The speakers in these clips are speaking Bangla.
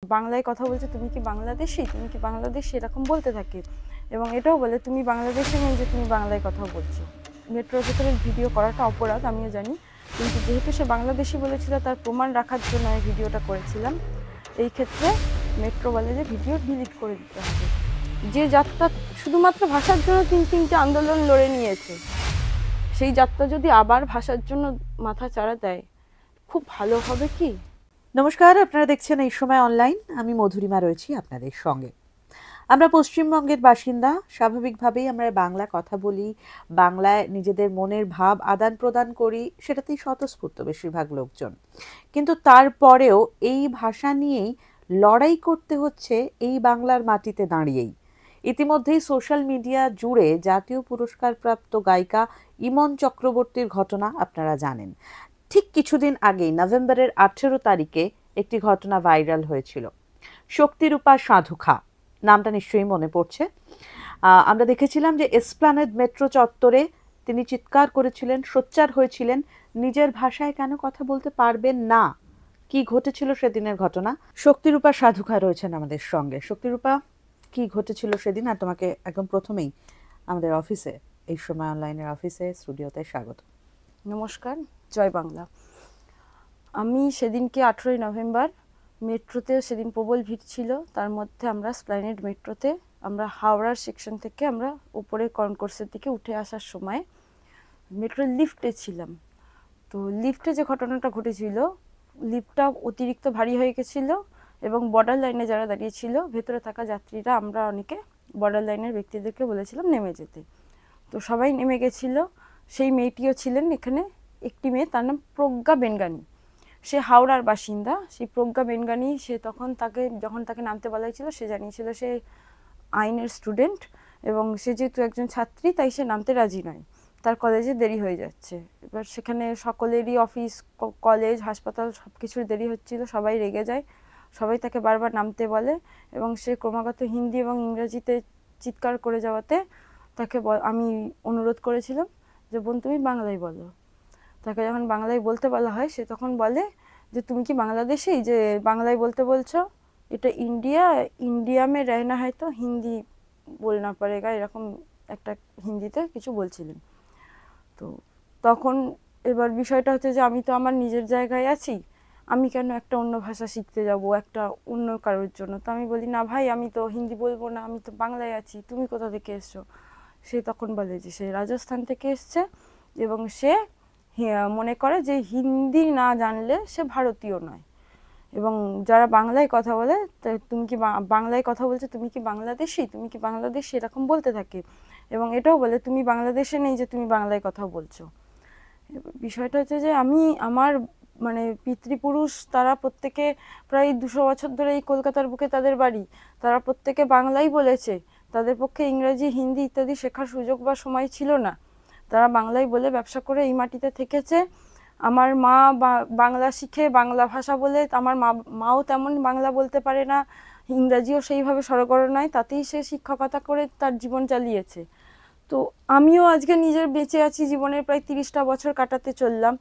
বাংলায় কথা বলছে, তুমি কি বাংলাদেশি, তুমি কি বাংলাদেশি, এরকম বলতে থাকে। এবং এটাও বলে তুমি বাংলাদেশে নেই যে তুমি বাংলায় কথা বলছো। মেট্রোর ভেতরে ভিডিও করাটা অপরাধ, আমিও জানি, কিন্তু যেহেতু সে বাংলাদেশি বলেছিল তার প্রমাণ রাখার জন্য আমি ভিডিওটা করেছিলাম। এই ক্ষেত্রে মেট্রো বলে যে ভিডিও ডিলিট করে দিতে হবে। যে যাত্রা শুধুমাত্র ভাষার জন্য তিনটে আন্দোলন লড়ে নিয়েছে, সেই যাত্রা যদি আবার ভাষার জন্য মাথা চাড়া দেয়, খুব ভালো হবে কি? নমস্কার, আপনারা দেখছেন এই সময় অনলাইন। আমি মধুরিমা রয়েছি আপনাদের সঙ্গে। আমরা পশ্চিমবঙ্গের বাসিন্দা, স্বাভাবিকভাবেই আমরা বাংলা কথা বলি, বাংলায় নিজেদের মনের ভাব আদান প্রদান করি, সেটাতেই স্বতঃস্ফূর্ত বেশিরভাগ লোকজন। কিন্তু তারপরেও এই ভাষা নিয়েই লড়াই করতে হচ্ছে এই বাংলার মাটিতে দাঁড়িয়েই। ইতিমধ্যেই সোশ্যাল মিডিয়া জুড়ে জাতীয় পুরস্কারপ্রাপ্ত গায়িকা ইমন চক্রবর্তীর ঘটনা আপনারা জানেন। ঠিক কিছুদিন আগেই নভেম্বরের 18 তারিখে একটি ঘটনা ভাইরাল হয়েছিল। শক্তিরূপা সাধুখা নামটা নিশ্চয়ই মনে পড়ছে। আমরা দেখেছিলাম যে এসপ্ল্যানেড মেট্রো চত্বরে তিনি চিৎকার করেছিলেন, সোচ্চার হয়েছিলেন, নিজের ভাষায় কেন কথা বলতে পারবেন না। কি ঘটেছিল সেদিনের ঘটনা? শক্তিরূপা সাধুখা রয়েছেন আমাদের সঙ্গে। শক্তিরূপা, কি ঘটেছিল সেদিন? আর তোমাকে একদম প্রথমেই আমাদের অফিসে, এই সময় অনলাইনের অফিসে, স্টুডিওতে স্বাগত। নমস্কার, জয় বাংলা। আমি সেদিনকে 18ই নভেম্বর মেট্রোতে, সেদিন প্রবল ভিড় ছিল, তার মধ্যে আমরা এসপ্ল্যানেড মেট্রোতে, আমরা হাওড়ার সেকশন থেকে আমরা উপরে কনকোর্সের দিকে উঠে আসার সময় মেট্রোর লিফটে ছিলাম। তো লিফটে যে ঘটনাটা ঘটেছিল, লিফটটা অতিরিক্ত ভারী হয়ে গেছিলো এবং বর্ডার লাইনে যারা দাঁড়িয়েছিল, ভেতরে থাকা যাত্রীরা, আমরা অনেকে বর্ডার লাইনের ব্যক্তিদেরকে বলেছিলাম নেমে যেতে। তো সবাই নেমে গেছিলো। সেই মেয়েটিও ছিলেন এখানে, একটি মেয়ে, তার নাম প্রজ্ঞা বেনগানি। সে হাওড়ার বাসিন্দা। সেই প্রজ্ঞা বেনগানি, সে তখন যখন তাকে নামতে বলা হয়েছিল, সে জানিয়েছিল সে আইনের স্টুডেন্ট এবং সে যেহেতু একজন ছাত্রী তাই সে নামতে রাজি নয়, তার কলেজে দেরি হয়ে যাচ্ছে। এবার সেখানে সকলেরই অফিস, কলেজ, হাসপাতাল সব কিছুর দেরি হচ্ছিল, সবাই রেগে যায়, সবাই তাকে বারবার নামতে বলে এবং সে ক্রমাগত হিন্দি এবং ইংরেজিতে চিৎকার করে যাওয়াতে তাকে আমি অনুরোধ করেছিলাম যে বোন তুমি বাংলায় বলো। তাকে যখন বাংলায় বলতে বলা হয়, সে তখন বলে যে তুমি কি বাংলাদেশি যে বাংলায় বলতে বলছো, এটা ইন্ডিয়া, इंडिया में रहना है तो हिंदी बोलना पड़ेगा, এরকম একটা হিন্দিতে কিছু বলছিলেন। তো তখন এবার বিষয়টা হচ্ছে যে আমি তো আমার নিজের জায়গায় আছি, আমি কেন একটা অন্য ভাষা শিখতে যাব একটা অন্য কারোর জন্য। তো আমি বলি না ভাই, আমি তো হিন্দি বলবো না, আমি তো বাংলায় আছি, তুমি কোথা থেকে এসছো। সে তখন বলে যে সে রাজস্থান থেকে এসছে এবং সে মনে করে যে হিন্দি না জানলে সে ভারতীয় নয়। এবং যারা বাংলায় কথা বলে, তুমি কি বাংলায় কথা বলছো, তুমি কি বাংলাদেশি, তুমি কি বাংলাদেশি, এরকম বলতে থাকে। এবং এটাও বলে তুমি বাংলাদেশে নেই যে তুমি বাংলায় কথা বলছো। বিষয়টা হচ্ছে যে আমি আমার মানে পিতৃপুরুষ তারা প্রত্যেকে প্রায় 200 বছর ধরে এই কলকাতার বুকে তাদের বাড়ি, তারা প্রত্যেকে বাংলাই বলেছে, তাদের পক্ষে ইংরেজি, হিন্দি ইত্যাদি শেখার সুযোগ বা সময় ছিল না, তারা বাংলাই বলে ব্যবসা করে এই মাটিতে থেকেছে। আমার মা বাংলা শিখে বাংলা ভাষা বলে, আমার মাও তেমন বাংলা বলতে পারে না, ইংরাজিও সেইভাবে সড়গড় নয়, তাতেই সে শিক্ষকতা করে তার জীবন চালিয়েছে। তো আমিও আজকে নিজের বেঁচে আছি, জীবনের প্রায় 30টা বছর কাটাতে চললাম,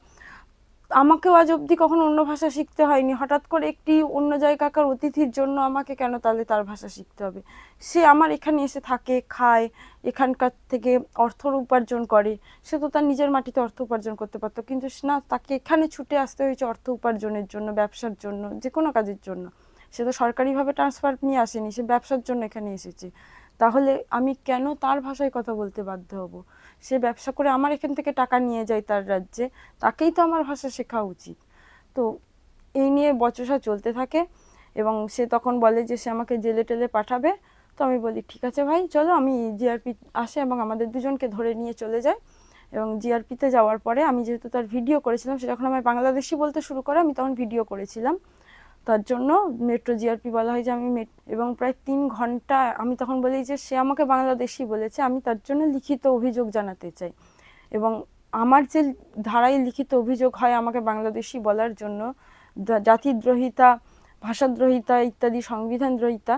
আমাকেও আজ অবধি কখনো অন্য ভাষা শিখতে হয়নি। হঠাৎ করে একটি অন্য জায়গাকার অতিথির জন্য আমাকে কেন তাহলে তার ভাষা শিখতে হবে? সে আমার এখানে এসে থাকে, খায়, এখানকার থেকে অর্থ উপার্জন করে, সে তো তার নিজের মাটিতে অর্থ উপার্জন করতে পারতো, কিন্তু না, তাকে এখানে ছুটে আসতে হয়েছে অর্থ উপার্জনের জন্য, ব্যবসার জন্য, যে কোনো কাজের জন্য। সে তো সরকারিভাবে ট্রান্সফার নিয়ে আসেনি, সে ব্যবসার জন্য এখানে এসেছে। তাহলে আমি কেন তার ভাষায় কথা বলতে বাধ্য হব? সে ব্যবসা করে আমার এখান থেকে টাকা নিয়ে যায় তার রাজ্যে, তাকেই তো আমার ভাষা শেখা উচিত। তো এই নিয়ে বচসা চলতে থাকে এবং সে তখন বলে যে সে আমাকে জেলে টেলে পাঠাবে। তো আমি বলি ঠিক আছে ভাই, চলো। আমি জিআরপি আসে এবং আমাদের দুজনকে ধরে নিয়ে চলে যায়। এবং জিআরপিতে যাওয়ার পরে আমি যেহেতু তার ভিডিও করেছিলাম, সে যখন আমার বাংলাদেশি বলতে শুরু করে আমি তখন ভিডিও করেছিলাম, তার জন্য মেট্রো জিআরপি বলা হয় যে আমি এবং প্রায় 3 ঘন্টা আমি তখন বলি যে সে আমাকে বাংলাদেশি বলেছে, আমি তার জন্য লিখিত অভিযোগ জানাতে চাই। এবং আমার যে ধারায় লিখিত অভিযোগ হয় আমাকে বাংলাদেশি বলার জন্য, জাতিদ্রোহিতা, ভাষাদ্রোহিতা ইত্যাদি, সংবিধানদ্রোহিতা,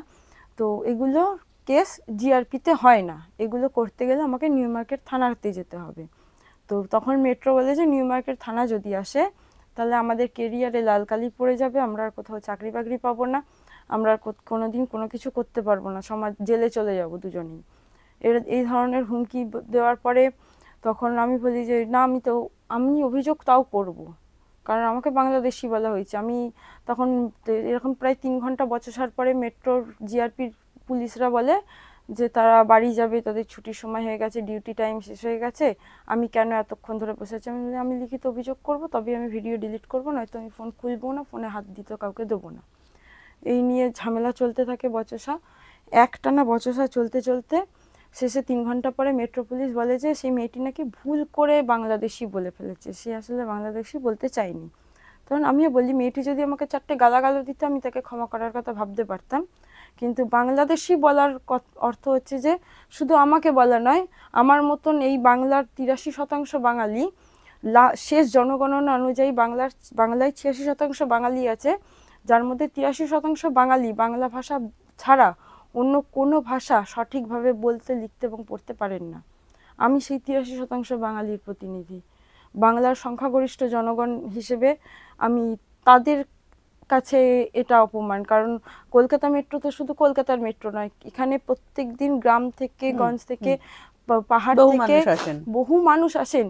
তো এগুলো কেস জিআরপিতে হয় না, এগুলো করতে গেলে আমাকে নিউ মার্কেট থানাতে যেতে হবে। তো তখন মেট্রো বলে যে নিউ মার্কেট থানা যদি আসে তাহলে আমাদের কেরিয়ারে লাল কালি পড়ে যাবে, আমরা আর কোথাও চাকরি বাকরি পাবো না, আমরা কোনোদিন কোনো কিছু করতে পারবো না, সমাজ জেলে চলে যাব দুজনেই। এই ধরনের হুমকি দেওয়ার পরে তখন আমি বলি যে না, আমি অভিযোগ তাও করব, কারণ আমাকে বাংলাদেশি বলা হয়েছে। আমি তখন এরকম প্রায় 3 ঘন্টা বচসার পরে মেট্রোর জিআরপির পুলিশরা বলে যে তারা বাড়ি যাবে, তাদের ছুটির সময় হয়ে গেছে, ডিউটি টাইম শেষ হয়ে গেছে, আমি কেন এতক্ষণ ধরে বসে আছি। আমি লিখিত অভিযোগ করব, তবে আমি ভিডিও ডিলিট করবো, নয়তো আমি ফোন খুলবো না, ফোনে হাত দিতে কাউকে দেবো না। এই নিয়ে ঝামেলা চলতে থাকে, বচসা একটানা বচসা চলতে চলতে শেষে 3 ঘন্টা পরে মেট্রো পুলিশ বলে যে সেই মেয়েটি নাকি ভুল করে বাংলাদেশি বলে ফেলেছে, সে আসলে বাংলাদেশি বলতে চায়নি। তখন আমিও বলি, মেয়েটি যদি আমাকে 4টে গালাগালো দিত আমি তাকে ক্ষমা করার কথা ভাবতে পারতাম, কিন্তু বাংলাদেশি বলার অর্থ হচ্ছে যে শুধু আমাকে বলা নয়, আমার মতন এই বাংলার 83% বাঙালি, শেষ জনগণনা অনুযায়ী বাংলায় 86% বাঙালি আছে, যার মধ্যে 83% বাঙালি বাংলা ভাষা ছাড়া অন্য কোনো ভাষা সঠিকভাবে বলতে, লিখতে এবং পড়তে পারেন না। আমি সেই 83% বাঙালির প্রতিনিধি, বাংলার সংখ্যাগরিষ্ঠ জনগণ হিসেবে আমি তাদের কাছে এটা অপমান। কারণ কলকাতা মেট্রো তো শুধু কলকাতার মেট্রো নয়, এখানে প্রত্যেক দিন গ্রাম থেকে, গঞ্জ থেকে, পাহাড় থেকে বহু মানুষ আসেন।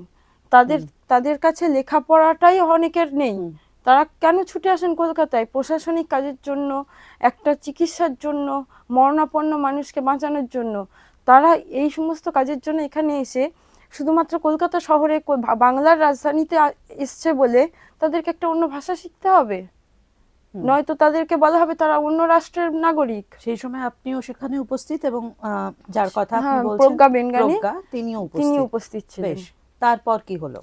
তাদের কাছে লেখাপড়াটাই অনেকের নেই। তারা কেন ছুটে আসেন কলকাতায়? প্রশাসনিক কাজের জন্য, একটা চিকিৎসার জন্য, মরণাপন্ন মানুষকে বাঁচানোর জন্য। তারা এই সমস্ত কাজের জন্য এখানে এসে শুধুমাত্র কলকাতা শহরে বাংলার রাজধানীতে এসছে বলে তাদেরকে একটা অন্য ভাষা শিখতে হবে, নয়তো তাদেরকে বলা হবে তারা অন্য রাষ্ট্রের নাগরিক। সেই সময় আপনিও সেখানে উপস্থিত এবং যার কথা আপনি বলছেন প্রজ্ঞা বেনগানি, তিনিও উপস্থিত ছিলেন। তারপর কি হলো?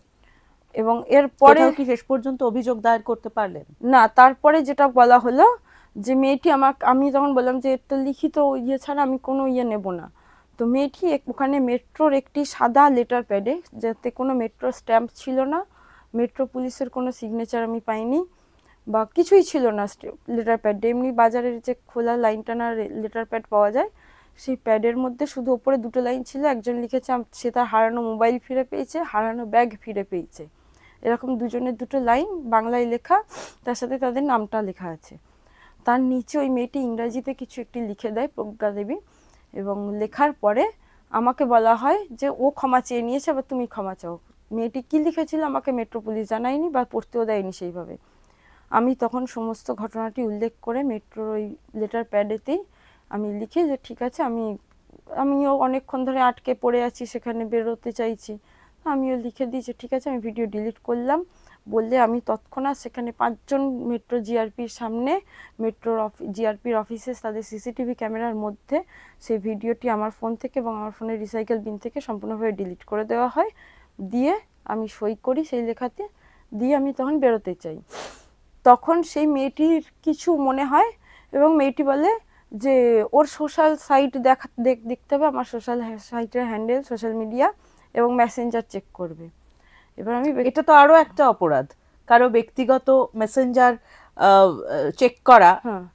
এবং এরপরে কি শেষ পর্যন্ত অভিযোগ দায়ের করতে পারলেন না? তারপরে যেটা বলা হলো যে মেয়েটি আমি তখন বললাম যে এর তো লিখিত ইয়ে ছাড়া আমি কোনো ইয়ে নেব না। তো মেয়েটি ওখানে মেট্রোর একটি সাদা লেটার প্যাডে, যাতে কোনো মেট্রো স্ট্যাম্প ছিল না, মেট্রো পুলিশের কোনো সিগনেচার আমি পাইনি বা কিছুই ছিল না লেটার প্যাডে, এমনি বাজারের যে খোলা লাইন টানা লেটার প্যাড পাওয়া যায় সেই প্যাডের মধ্যে শুধু ওপরে 2টো লাইন ছিল। একজন লিখেছে সে তার হারানো মোবাইল ফিরে পেয়েছে, হারানো ব্যাগ ফিরে পেয়েছে, এরকম দুজনের 2টো লাইন বাংলায় লেখা, তার সাথে তাদের নামটা লেখা আছে। তার নিচে ওই মেয়েটি ইংরাজিতে কিছু একটি লিখে দেয়, প্রজ্ঞা দেবী, এবং লেখার পরে আমাকে বলা হয় যে ও ক্ষমা চেয়ে নিয়েছে, আবার তুমি ক্ষমা চাও। মেয়েটি কী লিখেছিল আমাকে মেট্রো পুলিশ জানায়নি বা পড়তেও দেয়নি সেইভাবে। আমি তখন সমস্ত ঘটনাটি উল্লেখ করে মেট্রোর ওই লেটার প্যাডেতেই আমি লিখি যে ঠিক আছে, আমিও অনেকক্ষণ ধরে আটকে পড়ে আছি, সেখানে বেরোতে চাইছি। আমিও লিখে দিই যে ঠিক আছে, আমি ভিডিও ডিলিট করলাম। বললে আমি তৎক্ষণাৎ সেখানে 5 জন মেট্রো জিআরপির সামনে, মেট্রোর জিআরপির অফিসে তাদের সিসিটিভি ক্যামেরার মধ্যে সেই ভিডিওটি আমার ফোন থেকে এবং আমার ফোনের রিসাইকেল বিন থেকে সম্পূর্ণভাবে ডিলিট করে দেওয়া হয়। দিয়ে আমি সই করি সেই লেখাতে, দিয়ে আমি তখন বেরোতে চাই। তখন সেই মেয়েটির কিছু মনে হয় এবং মেয়েটি বলে যে ওর সোশ্যাল সাইট দেখতে হবে, আমার সোশ্যাল সাইটের হ্যান্ডেল, সোশ্যাল মিডিয়া এবং মেসেঞ্জার চেক করবে। এবার এটা তো আরো একটা অপরাধ, কারো ব্যক্তিগত মেসেঞ্জার চেক করা,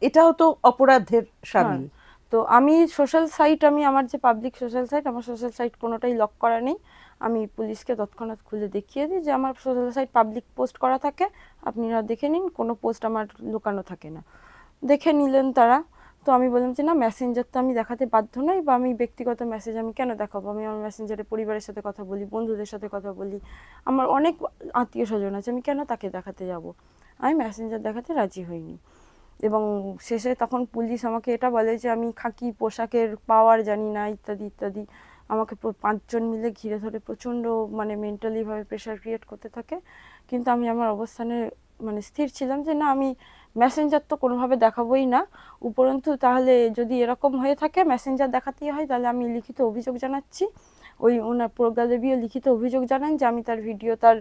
এটাও তো অপরাধের শামিল। তো আমি সোশ্যাল সাইট, আমার যে পাবলিক সোশ্যাল সাইট, আমার সোশ্যাল সাইট কোনোটাই লক করা নেই। আমি পুলিশকে তৎক্ষণাৎ খুলে দেখিয়ে দিই যে আমার সোশ্যাল সাইট পাবলিক পোস্ট করা থাকে, আপনারা দেখে নিন, কোনো পোস্ট আমার লুকানো থাকে না। দেখে নিলেন তারা। তো আমি বললাম যে না, মেসেঞ্জার তো আমি দেখাতে বাধ্য নই, বা আমি ব্যক্তিগত মেসেজ আমি কেন দেখাবো? আমি আমার মেসেঞ্জারে পরিবারের সাথে কথা বলি, বন্ধুদের সাথে কথা বলি, আমার অনেক আত্মীয় স্বজন আছে, আমি কেন তাকে দেখাতে যাব? আমি মেসেঞ্জার দেখাতে রাজি হইনি। এবং শেষে তখন পুলিশ আমাকে এটা বলে যে আমি খাকি পোশাকের পাওয়ার জানি না, ইত্যাদি ইত্যাদি। আমাকে 5 জন মিলে ঘিরে ধরে প্রচণ্ড মেন্টালিভাবে প্রেশার ক্রিয়েট করতে থাকে। কিন্তু আমি আমার অবস্থানে স্থির ছিলাম যে না, আমি মেসেঞ্জার তো কোনোভাবে দেখাবোই না। উপরন্তু তাহলে যদি এরকম হয়ে থাকে, মেসেঞ্জার দেখাতেই হয়, তাহলে আমি লিখিত অভিযোগ জানাচ্ছি। ওনার প্রজ্ঞা দেবীও লিখিত অভিযোগ জানান যে আমি তার ভিডিও, তার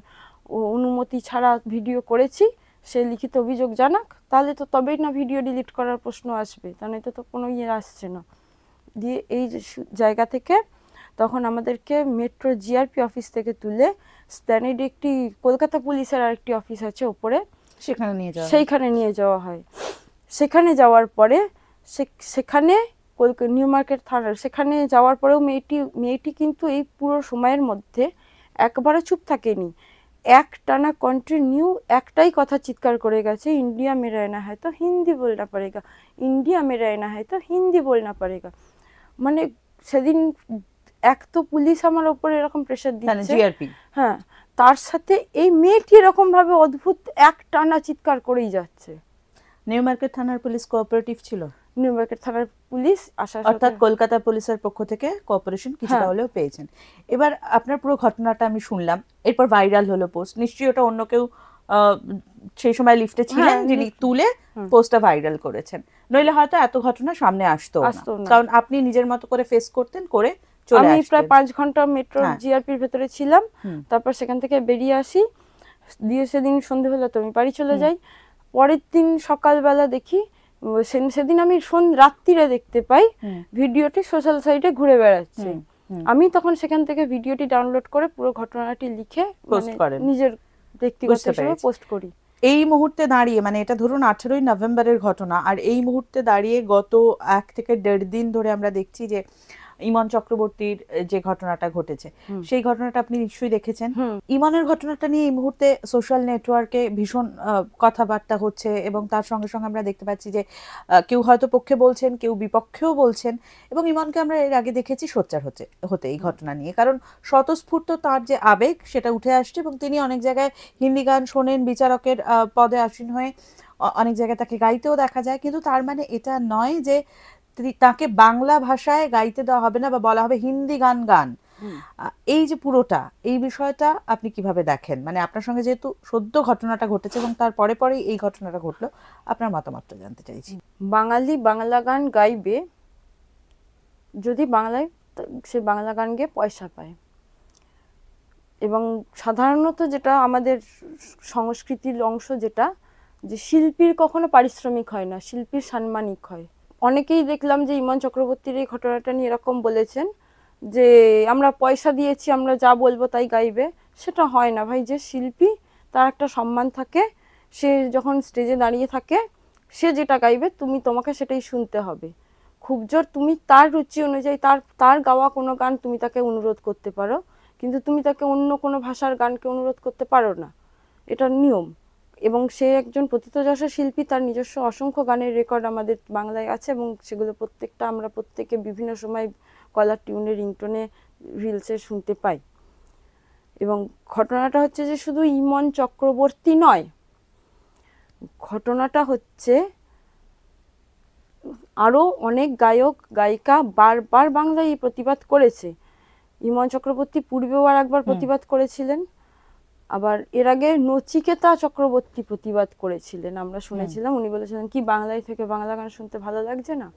অনুমতি ছাড়া ভিডিও করেছি, সে লিখিত অভিযোগ জানাক, তাহলে তো তবেই না ভিডিও ডিলিট করার প্রশ্ন আসবে, তা নয়তো তো কোনো আসছে না। দিয়ে এই জায়গা থেকে তখন আমাদেরকে মেট্রো জিআরপি অফিস থেকে তুলে স্প্ল্যানেডে একটি কলকাতা পুলিশের আরেকটি অফিস আছে ওপরে, সেইখানে নিয়ে যাওয়া হয়। সেখানে যাওয়ার পরে সেখানে নিউ মার্কেট থানার সেখানে যাওয়ার পরেও মেয়েটি কিন্তু এই পুরো সময়ের মধ্যে একবারও চুপ থাকেনি। একটানা কন্টিনিউ একটাই কথা চিৎকার করে গেছে, ইন্ডিয়া में रहना है तो হিন্দি बोलना पड़ेगा, ইন্ডিয়া में रहना है तो হিন্দি बोलना पड़ेगा। মানে সেদিন এক তো পুলিশ আমার ওপরে এরকম প্রেশার দিচ্ছে, জিআরপি, হ্যাঁ, তার সাথে এই মেয়েটি এরকম ভাবে অদ্ভুত একটানা চিৎকার করেই যাচ্ছে। নিউ মার্কেট থানার পুলিশ কোঅপারেটিভ ছিল? নিউ মার্কেট থানার পুলিশ আসার অর্থাৎ কলকাতা পুলিশের পক্ষ থেকে কোঅপারেশন কিছুটা হলেও পেয়েছেন। এবার আপনার পুরো ঘটনাটা আমি শুনলাম, এরপর ভাইরাল হলো পোস্ট, নিশ্চয়ই ওটা অন্য কেউ সেই সময় লিফটে ছিলেন যিনি তুলে পোস্টটা ভাইরাল করেছেন, নইলে হয়তো এত ঘটনা সামনে আসতো না, কারণ আপনি নিজের মতো করে ফেস করতেন, করে চলে আমি প্রায় 5 ঘন্টা মেট্রো জিআরপির ভেতরে ছিলাম, তারপর সেখান থেকে বেরিয়ে আসি, দিয়ে সেদিন সন্ধ্যেবেলা তো আমি বাড়ি চলে যাই। পরের দিন সকালবেলা দেখি, সেদিন আমি রাত্রিরে দেখতে পাই ভিডিওটি সোশ্যাল সাইটে ঘুরে বেড়াচ্ছে। আমি তখন সেখান থেকে ভিডিওটি ডাউনলোড করে পুরো ঘটনাটি লিখে নিজের ব্যক্তিগত হিসেবে পোস্ট করি। এই মুহূর্তে দাঁড়িয়ে, মানে এটা ধরুন 18ই নভেম্বরের ঘটনা, আর এই মুহূর্তে দাঁড়িয়ে গত 1 থেকে 1.5 দিন ধরে আমরা দেখছি যে ইমন চক্রবর্তীর যে ঘটনাটা ঘটেছে, সেই ঘটনাটা আপনি নিশ্চয়ই দেখেছেন। ইমনের ঘটনাটা নিয়ে এই মুহূর্তে সোশ্যাল নেটওয়ার্কে ভীষণ কথাবার্তা হচ্ছে, এবং তার সঙ্গে সঙ্গে আমরা দেখতে পাচ্ছি যে কেউ হয়তো পক্ষে বলছেন, কেউ বিপক্ষেও বলছেন, এবং ইমনকে আমরা এর আগে দেখেছি সোচ্চার হতে এই ঘটনা নিয়ে, কারণ স্বতঃস্ফূর্ত তার যে আবেগ সেটা উঠে আসছে, এবং তিনি অনেক জায়গায় হিন্দি গান শোনেন, বিচারকের পদে আসীন হয়ে অনেক জায়গায় তাকে গাইতেও দেখা যায়, কিন্তু তার মানে এটা নয় যে তাকে বাংলা ভাষায় গাইতে দেওয়া হবে না বা বলা হবে হিন্দি গান গান। এই যে পুরোটা এই বিষয়টা আপনি কিভাবে দেখেন? মানে আপনার সঙ্গে যেহেতু সদ্য ঘটনাটা ঘটেছে এবং তার পরে পরেই এই ঘটনাটা ঘটলো, আপনার মতামতটা জানতে চাইছি। বাঙালি বাংলা গান গাইবে যদি বাংলায় সে বাংলা গান গেয়ে পয়সা পায়, এবং সাধারণত যেটা আমাদের সংস্কৃতির অংশ, যেটা যে শিল্পীর কখনো পারিশ্রমিক হয় না, শিল্পীর সাম্মানিক হয়। অনেকেই দেখলাম যে ইমন চক্রবর্তীর এই ঘটনাটা নিয়ে এরকম বলেছেন যে আমরা পয়সা দিয়েছি, আমরা যা বলবো তাই গাইবে। সেটা হয় না ভাই, যে শিল্পী তার একটা সম্মান থাকে, সে যখন স্টেজে দাঁড়িয়ে থাকে সে যেটা গাইবে তোমাকে সেটাই শুনতে হবে। খুব জোর তুমি তার রুচি অনুযায়ী তার গাওয়া কোনো গান তুমি তাকে অনুরোধ করতে পারো, কিন্তু তুমি তাকে অন্য কোনো ভাষার গানকে অনুরোধ করতে পারো না, এটা নিয়ম। এবং সে একজন পতিতযশা শিল্পী, তার নিজস্ব অসংখ্য গানের রেকর্ড আমাদের বাংলায় আছে, এবং সেগুলো প্রত্যেকটা আমরা প্রত্যেকে বিভিন্ন সময় কলার টিউনে, রিংটোনে, রিলসে শুনতে পাই। এবং ঘটনাটা হচ্ছে যে শুধু ইমন চক্রবর্তী নয়, ঘটনাটা হচ্ছে আরও অনেক গায়ক গায়িকা বারবার বাংলায় এই প্রতিবাদ করেছে। ইমন চক্রবর্তী পূর্বেও আর একবার প্রতিবাদ করেছিলেন, আবার এর আগে নচিকেতা চক্রবর্তী প্রতিবাদ করেছিলেন, আমরা শুনেছিলাম। উনি বলেছিলেন কি বাংলায় থেকে বাংলা গান শুনতে ভালো লাগছে না।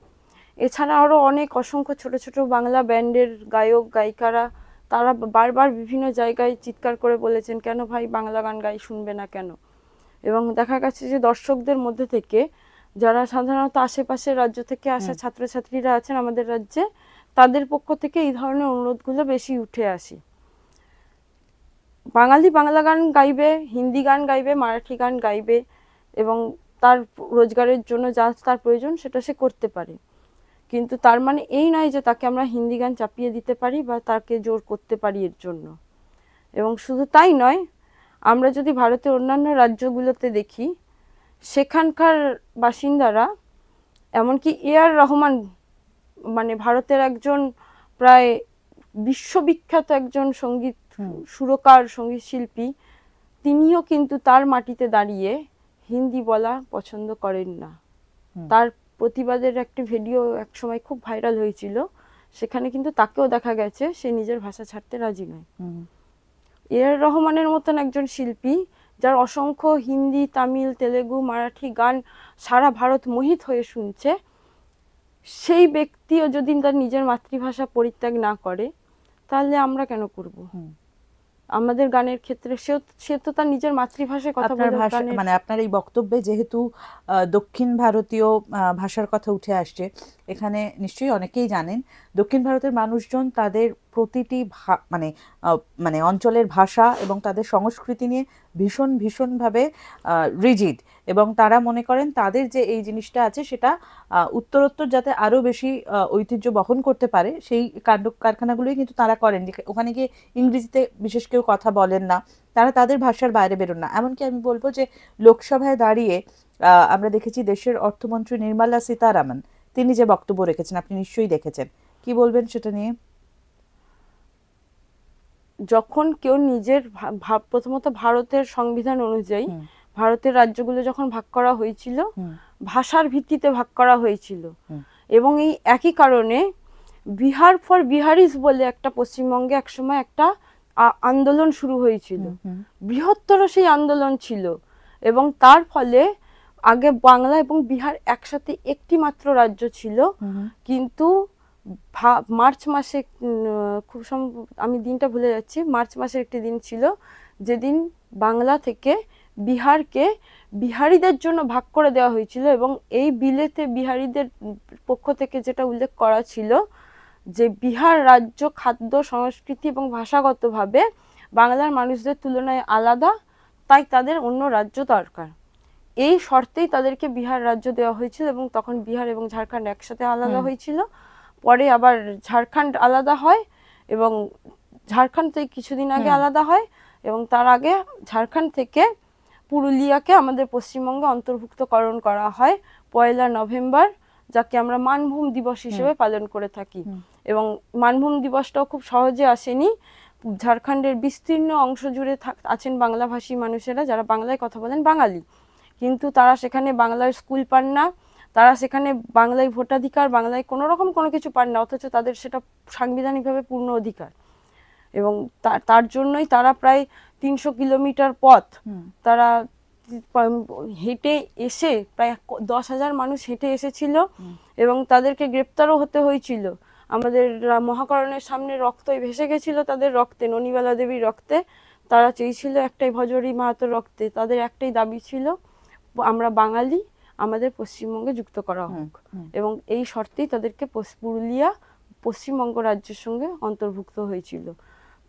এছাড়া আরও অনেক অসংখ্য ছোট ছোট বাংলা ব্যান্ডের গায়ক গায়িকারা তারা বারবার বিভিন্ন জায়গায় চিৎকার করে বলেছেন কেন ভাই বাংলা গান গাই, শুনবে না কেন। এবং দেখা গেছে যে দর্শকদের মধ্যে থেকে যারা সাধারণত আশেপাশের রাজ্য থেকে আসা ছাত্রছাত্রীরা আছেন আমাদের রাজ্যে, তাদের পক্ষ থেকে এই ধরনের অনুরোধগুলো বেশি উঠে আসে। বাঙালি বাংলা গান গাইবে, হিন্দি গান গাইবে, মারাঠি গান গাইবে, এবং তার রোজগারের জন্য যা তার প্রয়োজন সেটা সে করতে পারে, কিন্তু তার মানে এই নয় যে তাকে আমরা হিন্দি গান চাপিয়ে দিতে পারি বা তাকে জোর করতে পারি এর জন্য। এবং শুধু তাই নয়, আমরা যদি ভারতের অন্যান্য রাজ্যগুলোতে দেখি, সেখানকার বাসিন্দারা, এমনকি এআর রহমান, মানে ভারতের একজন প্রায় বিশ্ববিখ্যাত একজন সঙ্গীত সুরকার, সঙ্গীত শিল্পী, তিনিও কিন্তু তার মাটিতে দাঁড়িয়ে হিন্দি বলা পছন্দ করেন না। তার প্রতিবাদের একটি ভিডিও একসময় খুব ভাইরাল হয়েছিল, সেখানে কিন্তু তাকেও দেখা গেছে সে নিজের ভাষা ছাড়তে রাজি নয়। এআর রহমানের মতন একজন শিল্পী, যার অসংখ্য হিন্দি, তামিল, তেলেগু, মারাঠি গান সারা ভারত মোহিত হয়ে শুনছে, সেই ব্যক্তিও যদি তার নিজের মাতৃভাষা পরিত্যাগ না করে, তাহলে আমরা কেন করব? আমাদের গানের ক্ষেত্রে সে তো তার নিজের মাতৃভাষায় কথা বলে। মানে আপনার এই বক্তব্যে যেহেতু দক্ষিণ ভারতীয় ভাষার কথা উঠে আসছে, এখানে নিশ্চয়ই অনেকেই জানেন দক্ষিণ ভারতের মানুষজন তাদের প্রতিটি মানে অঞ্চলের ভাষা এবং তাদের সংস্কৃতি নিয়ে ভীষণভাবে রিজিড, এবং তারা মনে করেন তাদের যে এই জিনিসটা আছে সেটা উত্তরোত্তর যাতে আরও বেশি ঐতিহ্য বহন করতে পারে সেই কাণ্ড কারখানাগুলোই কিন্তু তারা করেন। ওখানে গিয়ে ইংরেজিতে বিশেষ কেউ কথা বলেন না, তারা তাদের ভাষার বাইরে বেরোন না। এমনকি আমি বলবো যে লোকসভায় দাঁড়িয়ে আমরা দেখেছি দেশের অর্থমন্ত্রী নির্মলা সীতারামন তিনি যে বক্তব্য রেখেছেন, আপনি নিশ্চয়ই দেখেছেন, কি বলবেন সেটা নিয়ে? যখন কেউ নিজের প্রথমত ভারতের সংবিধান অনুযায়ী ভারতের রাজ্যগুলো যখন ভাগ করা হয়েছিল, ভাষার ভিত্তিতে ভাগ করা হয়েছিল। এবং এই একই কারণে বিহার ফর বিহারিজ বলে একটা পশ্চিমবঙ্গে একসময় একটা আন্দোলন শুরু হয়েছিল, বৃহত্তর সেই আন্দোলন ছিল। এবং তার ফলে আগে বাংলা এবং বিহার একসাথে একটি মাত্র রাজ্য ছিল, কিন্তু মার্চ মাসে, খুব সম্ভব আমি দিনটা ভুলে যাচ্ছি, মার্চ মাসের একটি দিন ছিল যেদিন বাংলা থেকে বিহারকে বিহারিদের জন্য ভাগ করে দেওয়া হয়েছিল। এবং এই বিলেতে বিহারিদের পক্ষ থেকে যেটা উল্লেখ করা ছিল যে বিহার রাজ্য খাদ্য সংস্কৃতি এবং ভাষাগতভাবে বাংলার মানুষদের তুলনায় আলাদা, তাই তাদের অন্য রাজ্য দরকার। এই শর্তেই তাদেরকে বিহার রাজ্য দেওয়া হয়েছিল এবং তখন বিহার এবং ঝাড়খণ্ড একসাথে আলাদা হয়েছিল। পরে আবার ঝাড়খণ্ড আলাদা হয় এবং ঝাড়খণ্ড থেকে কিছুদিন আগে আলাদা হয়, এবং তার আগে ঝাড়খণ্ড থেকে পুরুলিয়াকে আমাদের পশ্চিমবঙ্গে অন্তর্ভুক্তকরণ করা হয় 1 নভেম্বর, যাকে আমরা মানভূম দিবস হিসেবে পালন করে থাকি। এবং মানভূম দিবসটাও খুব সহজে আসেনি। ঝাড়খণ্ডের বিস্তীর্ণ অংশ জুড়ে আছেন বাংলাভাষী মানুষেরা যারা বাংলায় কথা বলেন, বাঙালি, কিন্তু তারা সেখানে বাংলায় স্কুল পান না, তারা সেখানে বাংলায় ভোটাধিকার, বাংলায় কোনো রকম কোনো কিছু পান না, অথচ তাদের সেটা সাংবিধানিকভাবে পূর্ণ অধিকার। এবং তার জন্যই তারা প্রায় 300 কিলোমিটার পথ তারা হেঁটে এসে, প্রায় 10,000 মানুষ হেঁটে এসেছিল এবং তাদেরকে গ্রেপ্তারও হতে হয়েছিল। আমাদের মহাকরণের সামনে রক্তই ভেসে গেছিল, তাদের রক্তে, ননিবালা দেবীর রক্তে। তারা চেয়েছিল একটাই, ভজহরি মাহাতোর রক্তে। তাদের একটাই দাবি ছিল, আমরা বাঙালি, আমাদের পশ্চিমবঙ্গে যুক্ত করা হোক। এবং এই শর্তেই তাদেরকে পুরুলিয়া পশ্চিমবঙ্গ রাজ্যের সঙ্গে অন্তর্ভুক্ত হয়েছিল।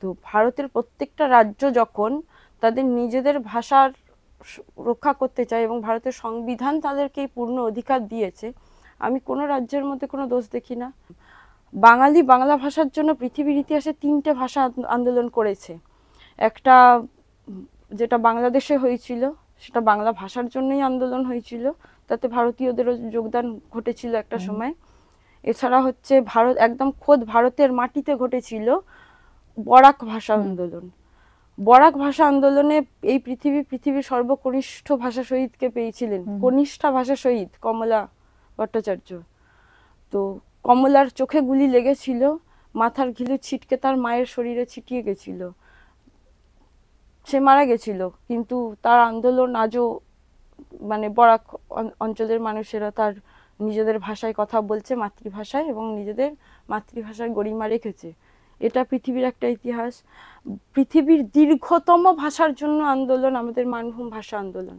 তো ভারতের প্রত্যেকটা রাজ্য যখন তাদের নিজেদের ভাষার রক্ষা করতে চায় এবং ভারতের সংবিধান তাদেরকে এই পূর্ণ অধিকার দিয়েছে, আমি কোনো রাজ্যের মধ্যে কোনো দোষ দেখি না। বাঙালি বাংলা ভাষার জন্য পৃথিবীর ইতিহাসে 3টে ভাষা আন্দোলন করেছে। একটা যেটা বাংলাদেশে হয়েছিল, সেটা বাংলা ভাষার জন্যই আন্দোলন হয়েছিল, তাতে ভারতীয়দেরও যোগদান ঘটেছিল একটা সময়। এছাড়া হচ্ছে একদম খোদ ভারতের মাটিতে ঘটেছিল বরাক ভাষা আন্দোলন। বরাক ভাষা আন্দোলনে এই পৃথিবীর সর্বকনিষ্ঠ ভাষা শহীদকে পেয়েছিলেন, কনিষ্ঠা ভাষা শহীদ কমলা ভট্টাচার্য। তো কমলার চোখে গুলি লেগেছিল, মাথার ঘিলু ছিটকে তার মায়ের শরীরে ছিটিয়ে গেছিল, সে মারা গেছিল। কিন্তু তার আন্দোলন আজও, মানে বরাক অঞ্চলের মানুষেরা তার নিজেদের ভাষায় কথা বলছে, মাতৃভাষায়, এবং নিজেদের মাতৃভাষায় গরিমা রেখেছে। এটা পৃথিবীর একটা ইতিহাস। পৃথিবীর দীর্ঘতম ভাষার জন্য আন্দোলন আমাদের মানভূম ভাষা আন্দোলন।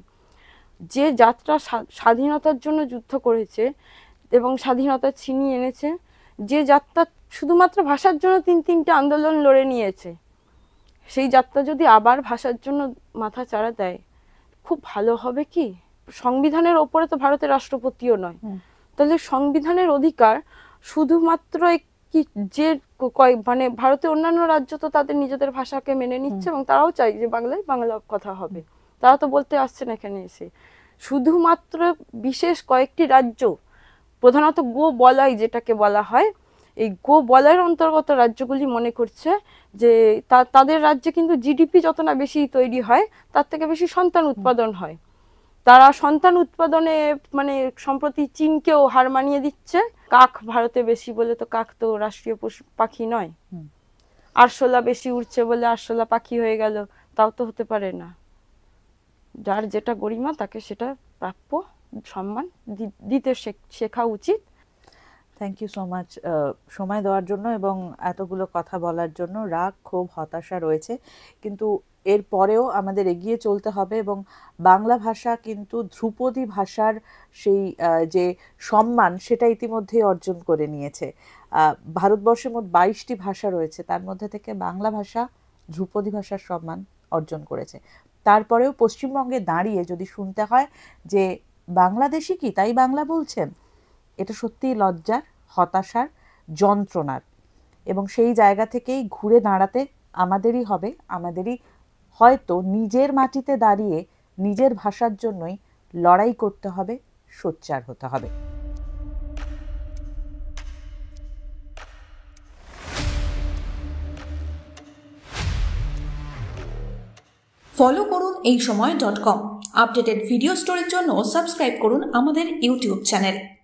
যে যাত্রা স্বাধীনতার জন্য যুদ্ধ করেছে এবং স্বাধীনতা ছিনিয়ে এনেছে, যে যাত্রা শুধুমাত্র ভাষার জন্য 3টে আন্দোলন লড়ে নিয়েছে, সেই যাত্রা যদি আবার ভাষার জন্য মাথা চাড়া দেয়, খুব ভালো হবে কি? সংবিধানের ওপরে তো ভারতের রাষ্ট্রপতিও নয়, তাহলে সংবিধানের অধিকার শুধুমাত্র যে মানে ভারতের অন্যান্য রাজ্য তো তাদের নিজেদের ভাষাকে মেনে নিচ্ছে এবং তারাও চাই যে বাংলায় বাংলা কথা হবে, তারা তো বলতে আসছে না এখানে এসে। শুধুমাত্র বিশেষ কয়েকটি রাজ্য, প্রধানত গো বলাই যেটাকে বলা হয়, এই গো বলাইয়ের অন্তর্গত রাজ্যগুলি মনে করছে যে তাদের রাজ্যে কিন্তু জিডিপি যত না বেশি তৈরি হয়, তার থেকে বেশি সন্তান উৎপাদন হয়। তারা সন্তান উৎপাদনে মানে সম্প্রতি চীনকেও হার মানিয়ে দিচ্ছে। কাক ভারতে বেশি বলে তো কাক তো রাষ্ট্রীয় পশু পাখি নয়। আরশোলা বেশি উড়ছে বলে আরশোলা পাখি হয়ে গেল, তাও তো হতে পারে না। যার যেটা গরিমা তাকে সেটা প্রাপ্য সম্মান দিতে শেখা উচিত। থ্যাংক ইউ সো মাচ সময় দেওয়ার জন্য এবং এতগুলো কথা বলার জন্য। রাগ, ক্ষোভ, হতাশা রয়েছে, কিন্তু এর পরেও আমাদের এগিয়ে চলতে হবে এবং বাংলা ভাষা কিন্তু ধ্রুপদী ভাষার সেই যে সম্মান সেটা ইতিমধ্যেই অর্জন করে নিয়েছে। ভারতবর্ষে মোট 22টি ভাষা রয়েছে, তার মধ্যে থেকে বাংলা ভাষা ধ্রুপদী ভাষার সম্মান অর্জন করেছে। তারপরেও পশ্চিমবঙ্গে দাঁড়িয়ে যদি শুনতে হয় যে বাংলাদেশি কি তাই বাংলা বলছেন, এটা সত্যিই লজ্জার, হতাশার, যন্ত্রণার। এবং সেই জায়গা থেকেই ঘুরে দাঁড়াতে আমাদেরই হবে, আমাদেরই হয়তো নিজের মাটিতে দাঁড়িয়ে নিজের ভাষার জন্যই লড়াই করতে হবে, সোচ্চার হতে হবে। ফলো করুন এইসময়.com। আপডেটেড ভিডিও স্টোরির জন্য সাবস্ক্রাইব করুন আমাদের ইউটিউব চ্যানেল।